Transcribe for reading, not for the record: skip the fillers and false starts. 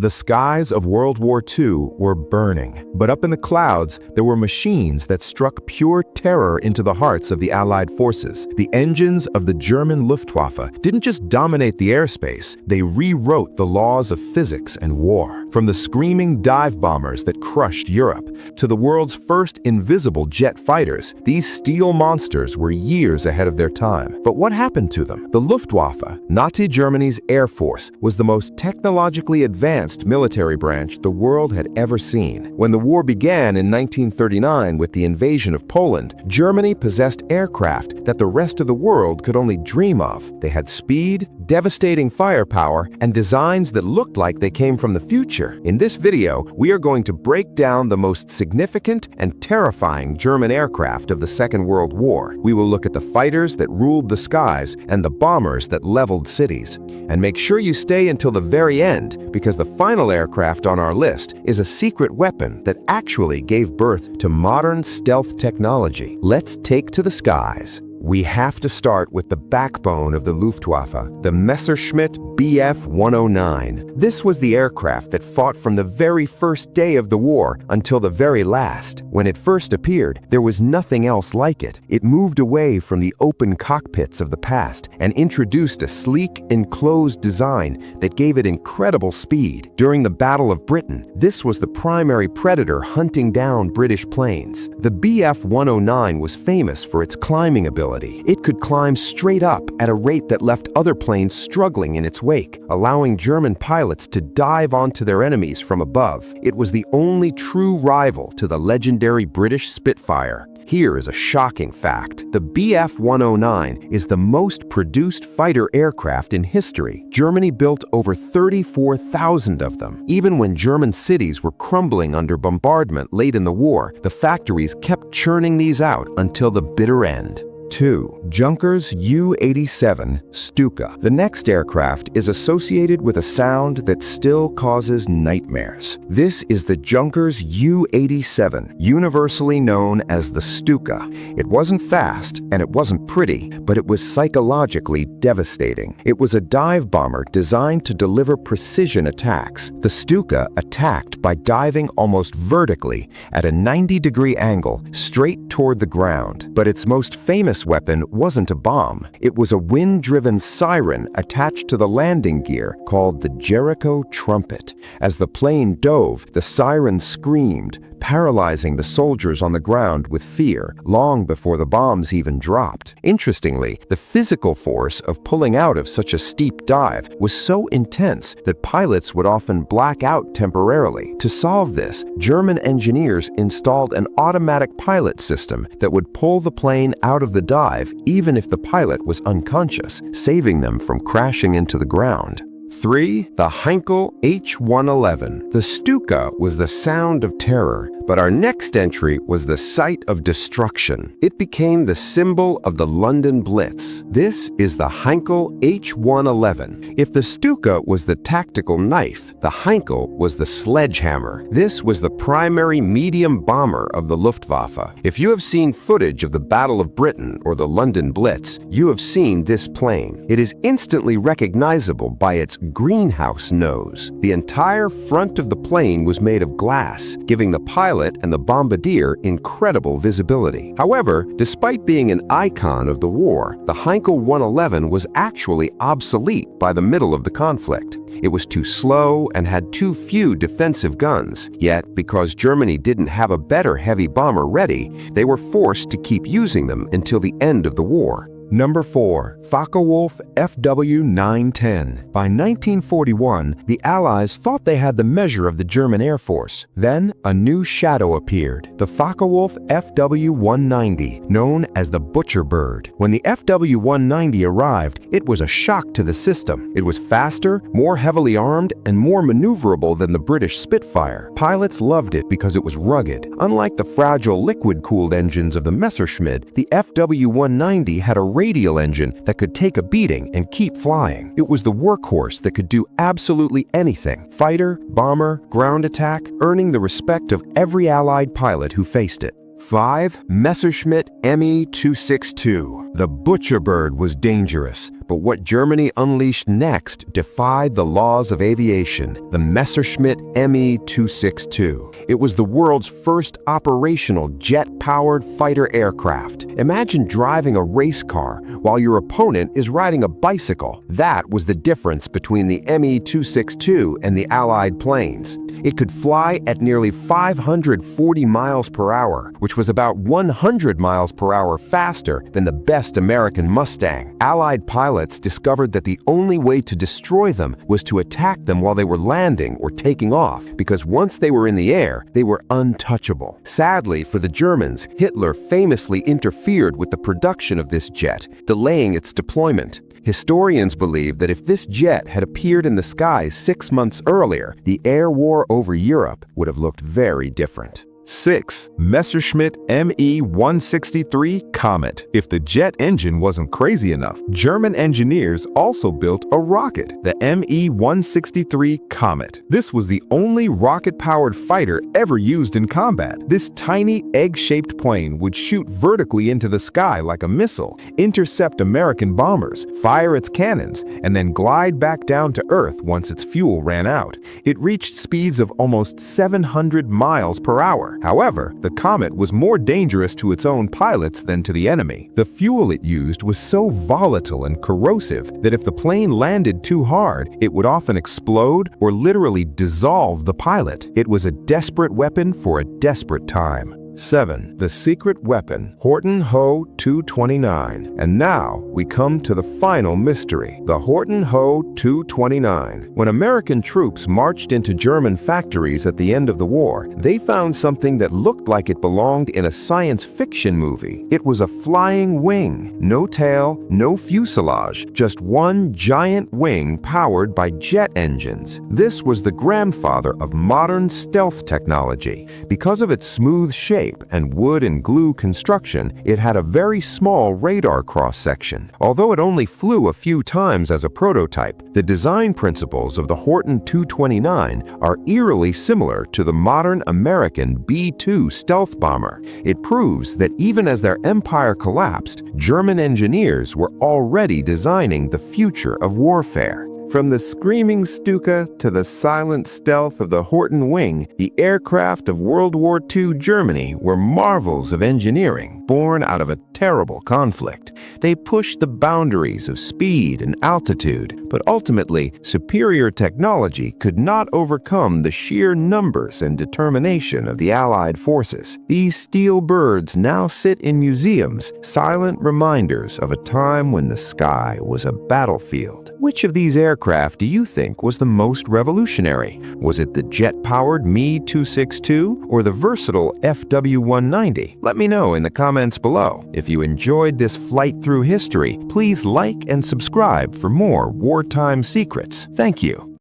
The skies of World War II were burning, but up in the clouds, there were machines that struck pure terror into the hearts of the Allied forces. The engines of the German Luftwaffe didn't just dominate the airspace, they rewrote the laws of physics and war. From the screaming dive bombers that crushed Europe to the world's first invisible jet fighters, these steel monsters were years ahead of their time. But what happened to them? The Luftwaffe, Nazi Germany's air force, was the most technologically advanced military branch the world had ever seen. When the war began in 1939 with the invasion of Poland, Germany possessed aircraft that the rest of the world could only dream of. They had speed, devastating firepower, and designs that looked like they came from the future. In this video, we are going to break down the most significant and terrifying German aircraft of the Second World War. We will look at the fighters that ruled the skies and the bombers that leveled cities. And make sure you stay until the very end, because the final aircraft on our list is a secret weapon that actually gave birth to modern stealth technology. Let's take to the skies. We have to start with the backbone of the Luftwaffe, the Messerschmitt Bf 109. This was the aircraft that fought from the very first day of the war until the very last. When it first appeared, there was nothing else like it. It moved away from the open cockpits of the past and introduced a sleek, enclosed design that gave it incredible speed. During the Battle of Britain, this was the primary predator hunting down British planes. The Bf 109 was famous for its climbing ability. It could climb straight up at a rate that left other planes struggling in its wake, allowing German pilots to dive onto their enemies from above. It was the only true rival to the legendary British Spitfire. Here is a shocking fact. The Bf 109 is the most produced fighter aircraft in history. Germany built over 34,000 of them. Even when German cities were crumbling under bombardment late in the war, the factories kept churning these out until the bitter end. 2. Junkers Ju-87 Stuka. The next aircraft is associated with a sound that still causes nightmares. This is the Junkers Ju-87, universally known as the Stuka. It wasn't fast and it wasn't pretty, but it was psychologically devastating. It was a dive bomber designed to deliver precision attacks. The Stuka attacked by diving almost vertically at a 90-degree angle straight toward the ground. But its most famous weapon wasn't a bomb. It was a wind-driven siren attached to the landing gear called the Jericho trumpet. As the plane dove, the siren screamed, paralyzing the soldiers on the ground with fear long before the bombs even dropped. Interestingly, the physical force of pulling out of such a steep dive was so intense that pilots would often black out temporarily. To solve this, German engineers installed an automatic pilot system that would pull the plane out of the dive even if the pilot was unconscious, saving them from crashing into the ground. 3. The Heinkel H111. The Stuka was the sound of terror, but our next entry was the sight of destruction. It became the symbol of the London Blitz. This is the Heinkel H111. If the Stuka was the tactical knife, the Heinkel was the sledgehammer. This was the primary medium bomber of the Luftwaffe. If you have seen footage of the Battle of Britain or the London Blitz, you have seen this plane. It is instantly recognizable by its greenhouse nose. The entire front of the plane was made of glass, giving the pilot and the bombardier incredible visibility. However, despite being an icon of the war, the Heinkel 111 was actually obsolete by the middle of the conflict. It was too slow and had too few defensive guns. Yet, because Germany didn't have a better heavy bomber ready, they were forced to keep using them until the end of the war. Number 4. Focke-Wulf Fw 910. By 1941, the Allies thought they had the measure of the German Air Force. Then, a new shadow appeared, the Focke-Wulf Fw 190, known as the Butcher Bird. When the Fw 190 arrived, it was a shock to the system. It was faster, more heavily armed, and more maneuverable than the British Spitfire. Pilots loved it because it was rugged. Unlike the fragile liquid-cooled engines of the Messerschmitt, the Fw 190 had a radial engine that could take a beating and keep flying. It was the workhorse that could do absolutely anything: fighter, bomber, ground attack, earning the respect of every Allied pilot who faced it. 5. Messerschmitt Me 262. The Butcher Bird was dangerous, But what Germany unleashed next defied the laws of aviation, the Messerschmitt Me 262. It was the world's first operational jet-powered fighter aircraft. Imagine driving a race car while your opponent is riding a bicycle. That was the difference between the Me 262 and the Allied planes. It could fly at nearly 540 miles per hour, which was about 100 miles per hour faster than the best American Mustang. Allied pilots discovered that the only way to destroy them was to attack them while they were landing or taking off, because once they were in the air, they were untouchable. Sadly for the Germans, Hitler famously interfered with the production of this jet, delaying its deployment. Historians believe that if this jet had appeared in the skies 6 months earlier, the air war over Europe would have looked very different. 6. Messerschmitt Me 163 Comet. If the jet engine wasn't crazy enough, German engineers also built a rocket, the Me 163 Comet. This was the only rocket-powered fighter ever used in combat. This tiny egg-shaped plane would shoot vertically into the sky like a missile, intercept American bombers, fire its cannons, and then glide back down to Earth once its fuel ran out. It reached speeds of almost 700 miles per hour. However, the Comet was more dangerous to its own pilots than to the enemy. The fuel it used was so volatile and corrosive that if the plane landed too hard, it would often explode or literally dissolve the pilot. It was a desperate weapon for a desperate time. 7. The secret weapon, Horten Ho 229. And now we come to the final mystery, the Horten Ho 229. When American troops marched into German factories at the end of the war, they found something that looked like it belonged in a science fiction movie. It was a flying wing. No tail, no fuselage, just one giant wing powered by jet engines. This was the grandfather of modern stealth technology. Because of its smooth shape and wood and glue construction, it had a very small radar cross-section. Although it only flew a few times as a prototype, the design principles of the Horten 229 are eerily similar to the modern American B-2 stealth bomber. It proves that even as their empire collapsed, German engineers were already designing the future of warfare. From the screaming Stuka to the silent stealth of the Horten wing, the aircraft of World War II Germany were marvels of engineering born out of a terrible conflict. They pushed the boundaries of speed and altitude, but ultimately, superior technology could not overcome the sheer numbers and determination of the Allied forces. These steel birds now sit in museums, silent reminders of a time when the sky was a battlefield. Which of these aircraft do you think was the most revolutionary? Was it the jet-powered Me 262 or the versatile FW190? Let me know in the comments below. If you enjoyed this flight through history, please like and subscribe for more wartime secrets. Thank you.